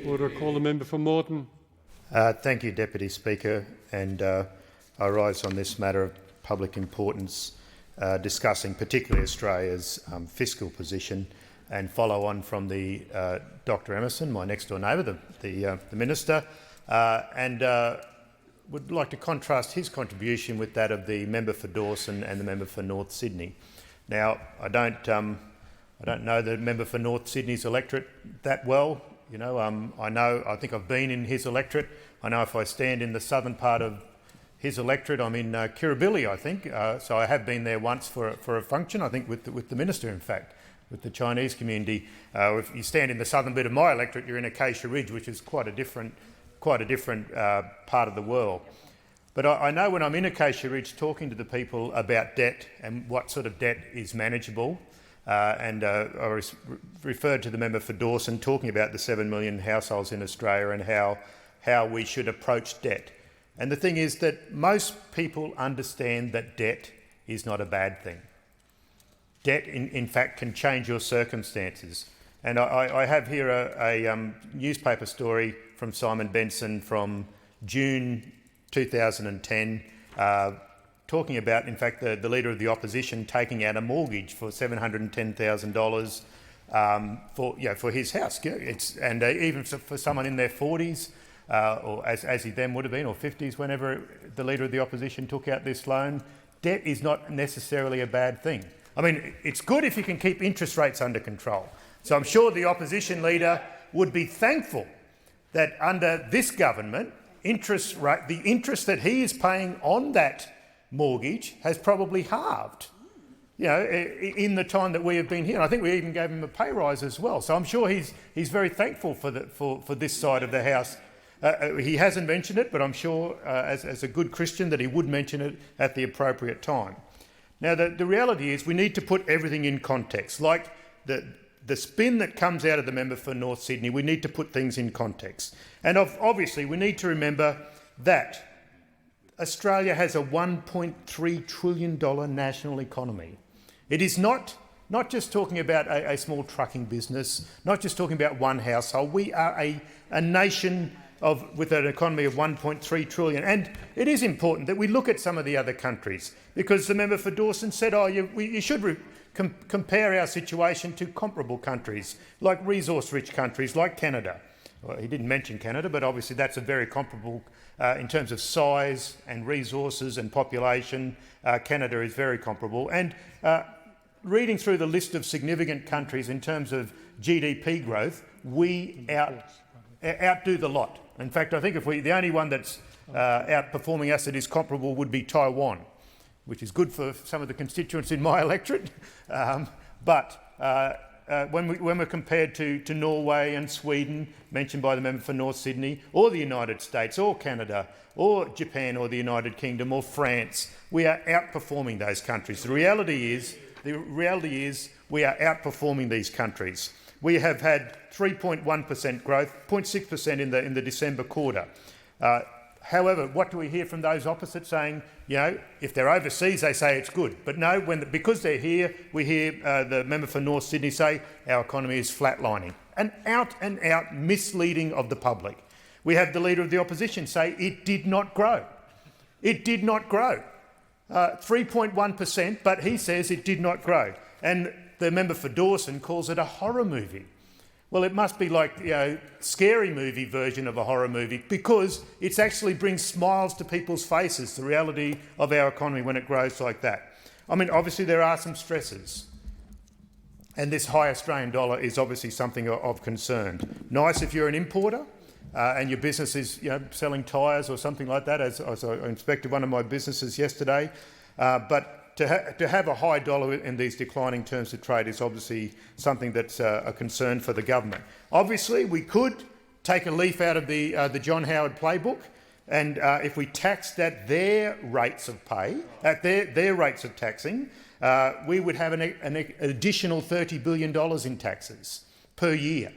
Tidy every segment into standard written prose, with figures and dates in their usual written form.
Order. Call the member for Moreton. Thank you, Deputy Speaker. And I rise on this matter of public importance, discussing particularly Australia's fiscal position, and follow on from the Dr Emerson, my next-door neighbour, the Minister, and would like to contrast his contribution with that of the member for Dawson and the member for North Sydney. Now, I don't know the member for North Sydney's electorate that well. You know, I think I've been in his electorate. I know if I stand in the southern part of his electorate, I'm in Kirribilli, I think. So I have been there once for a function, I think, with the minister, in fact, with the Chinese community. If you stand in the southern bit of my electorate, you're in Acacia Ridge, which is quite a different part of the world. But I know when I'm in Acacia Ridge talking to the people about debt and what sort of debt is manageable, and I referred to the member for Dawson talking about the 7 million households in Australia and how we should approach debt. And the thing is that most people understand that debt is not a bad thing. Debt, in fact, can change your circumstances. And I have here a newspaper story from Simon Benson from June 2010, talking about, in fact, the Leader of the Opposition taking out a mortgage for $710,000 for his house. And even for someone in their 40s, or as he then would have been, or 50s, whenever the Leader of the Opposition took out this loan, debt is not necessarily a bad thing. I mean, it's good if you can keep interest rates under control. So I'm sure the opposition leader would be thankful that under this government, the interest that he is paying on that mortgage has probably halved, you know, in the time that we have been here. And I think we even gave him a pay rise as well. So I'm sure he's very thankful for this side of the House. He hasn't mentioned it, but I'm sure as a good Christian that he would mention it at the appropriate time. Now, the reality is we need to put everything in context. Like the spin that comes out of the member for North Sydney, we need to put things in context. And obviously we need to remember that Australia has a $1.3 trillion national economy. It is not just talking about a small trucking business, not just talking about one household. We are a nation with an economy of 1.3 trillion. And it is important that we look at some of the other countries, because the member for Dawson said, you should compare our situation to comparable countries, like resource-rich countries like Canada. Well, he didn't mention Canada, but obviously that's a very comparable, in terms of size and resources and population. Canada is very comparable. And reading through the list of significant countries in terms of GDP growth, we outdo the lot. In fact, I think the only one that's outperforming us that is comparable would be Taiwan, which is good for some of the constituents in my electorate. But when we're compared to Norway and Sweden, mentioned by the member for North Sydney, or the United States, or Canada, or Japan, or the United Kingdom, or France, we are outperforming those countries. The reality is we are outperforming these countries. We have had 3.1% growth, 0.6% in the December quarter. However, what do we hear from those opposite saying, you know, if they're overseas, they say it's good. But no, because they're here, we hear the member for North Sydney say our economy is flatlining. An out-and-out misleading of the public. We have the Leader of the Opposition say it did not grow. It did not grow. 3.1%, but he says it did not grow. And the member for Dawson calls it a horror movie. Well, it must be like, you know, scary movie version of a horror movie, because it actually brings smiles to people's faces, the reality of our economy when it grows like that. I mean, obviously there are some stresses, and this high Australian dollar is obviously something of concern. Nice if you're an importer and your business is, you know, selling tyres or something like that, as I inspected one of my businesses yesterday, but to have a high dollar in these declining terms of trade is obviously something that's a concern for the government. Obviously, we could take a leaf out of the John Howard playbook, and if we taxed at their rates of pay, at their rates of taxing, we would have an additional $30 billion in taxes per year.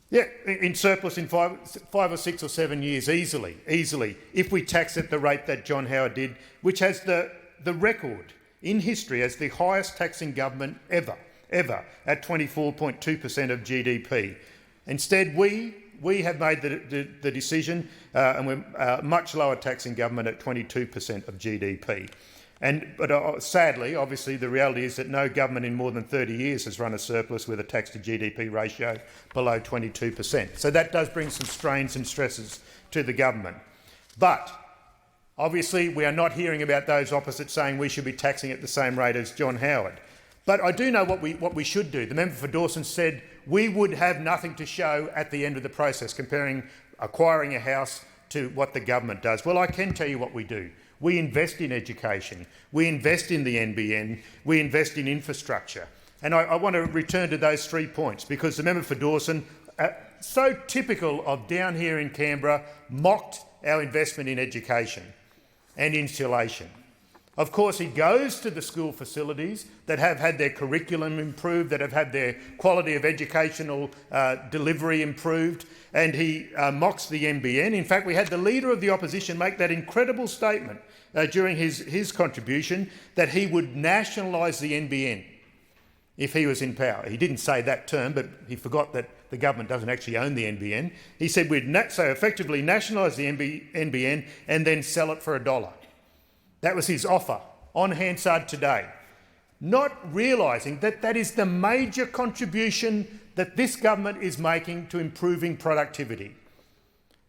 Yeah, in surplus in five or 6 or 7 years, easily, if we tax at the rate that John Howard did, which has the record in history as the highest taxing government ever at 24.2% of GDP. Instead, we have made the decision, and we're much lower taxing government at 22% of GDP. But sadly, obviously, the reality is that no government in more than 30 years has run a surplus with a tax to GDP ratio below 22%. So that does bring some strains and stresses to the government. But obviously, we are not hearing about those opposite saying we should be taxing at the same rate as John Howard. But I do know what we should do. The member for Dawson said we would have nothing to show at the end of the process, comparing acquiring a house to what the government does. Well, I can tell you what we do. We invest in education, we invest in the NBN, we invest in infrastructure. And I want to return to those 3 points because the member for Dawson, so typical of down here in Canberra, mocked our investment in education and insulation. Of course, he goes to the school facilities that have had their curriculum improved, that have had their quality of educational delivery improved, and he mocks the NBN. In fact, we had the Leader of the Opposition make that incredible statement during his contribution that he would nationalise the NBN if he was in power. He didn't say that term, but he forgot that the government doesn't actually own the NBN. He said we'd so effectively nationalise the NBN and then sell it for $1. That was his offer on Hansard today, not realising that that is the major contribution that this government is making to improving productivity.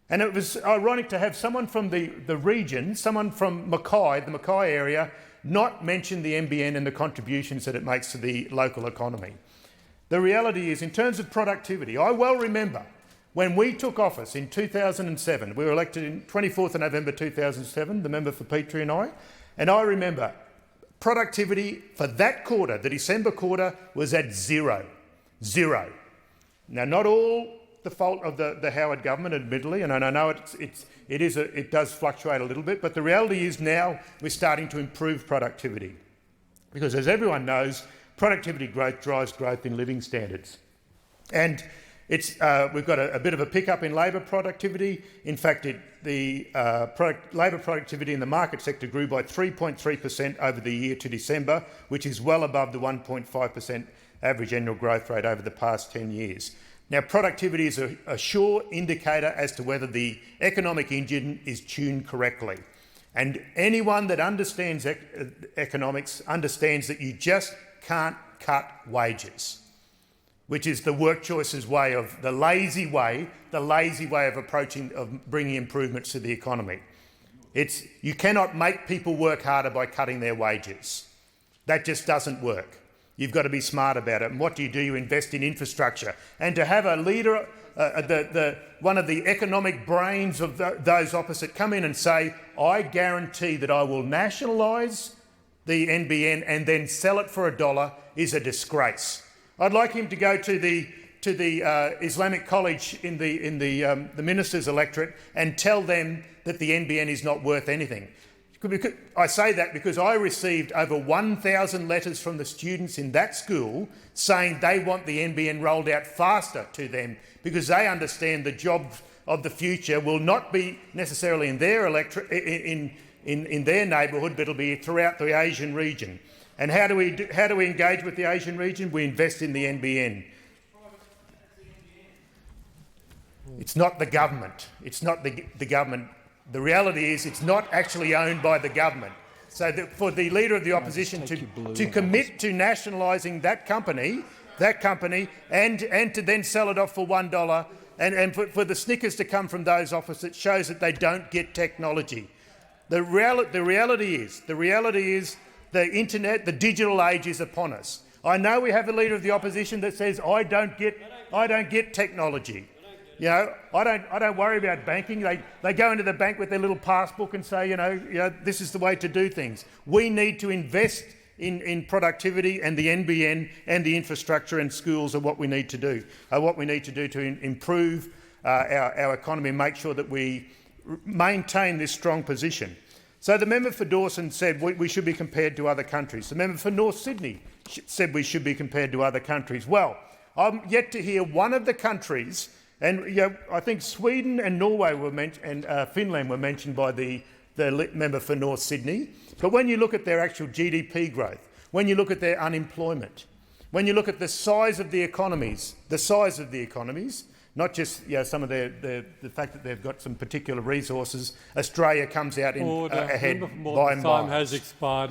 And it was ironic to have someone from the region, someone from Mackay, the Mackay area, not mention the NBN and the contributions that it makes to the local economy. The reality is, in terms of productivity, I well remember when we took office in 2007, we were elected in 24th of November 2007, the member for Petrie and I remember productivity for that quarter, the December quarter, was at zero. Zero. Now, not all the fault of the Howard government, admittedly, and I know it does fluctuate a little bit, but the reality is now we're starting to improve productivity. Because as everyone knows, productivity growth drives growth in living standards. And we've got a bit of a pickup in labour productivity. In fact, labour productivity in the market sector grew by 3.3% over the year to December, which is well above the 1.5% average annual growth rate over the past 10 years. Now, productivity is a sure indicator as to whether the economic engine is tuned correctly. And anyone that understands economics understands that you just can't cut wages, which is the work choices way of the lazy way of bringing improvements to the economy. You cannot make people work harder by cutting their wages. That just doesn't work. You've got to be smart about it. And what do? You invest in infrastructure. And to have a leader, one of the economic brains of those opposite, come in and say, I guarantee that I will nationalise the NBN and then sell it for $1 is a disgrace. I'd like him to go to the Islamic College in the minister's electorate and tell them that the NBN is not worth anything. I say that because I received over 1,000 letters from the students in that school saying they want the NBN rolled out faster to them because they understand the jobs of the future will not be necessarily in their electorate, in their neighbourhood, but it'll be throughout the Asian region. And how do we engage with the Asian region? We invest in the NBN. It's not the government. It's not the government. The reality is it's not actually owned by the government. So for the Leader of the Opposition to commit to nationalising that company and to then sell it off for $1 and for the snickers to come from those opposites shows that they don't get technology. The reality is the internet, the digital age is upon us. I know we have a Leader of the Opposition that says, I don't get technology. You know, I don't worry about banking. They go into the bank with their little passbook and say, this is the way to do things. We need to invest in productivity, and the NBN and the infrastructure and schools are what we need to do. To improve our economy and make sure that we maintain this strong position. So the member for Dawson said we should be compared to other countries. The member for North Sydney said we should be compared to other countries. Well, I'm yet to hear one of the countries. And I think Sweden and Norway and Finland were mentioned by the member for North Sydney. But when you look at their actual GDP growth, when you look at their unemployment, when you look at the size of the economies, not just some of the fact that they've got some particular resources. Australia comes out in, ahead by Time has miles. expired.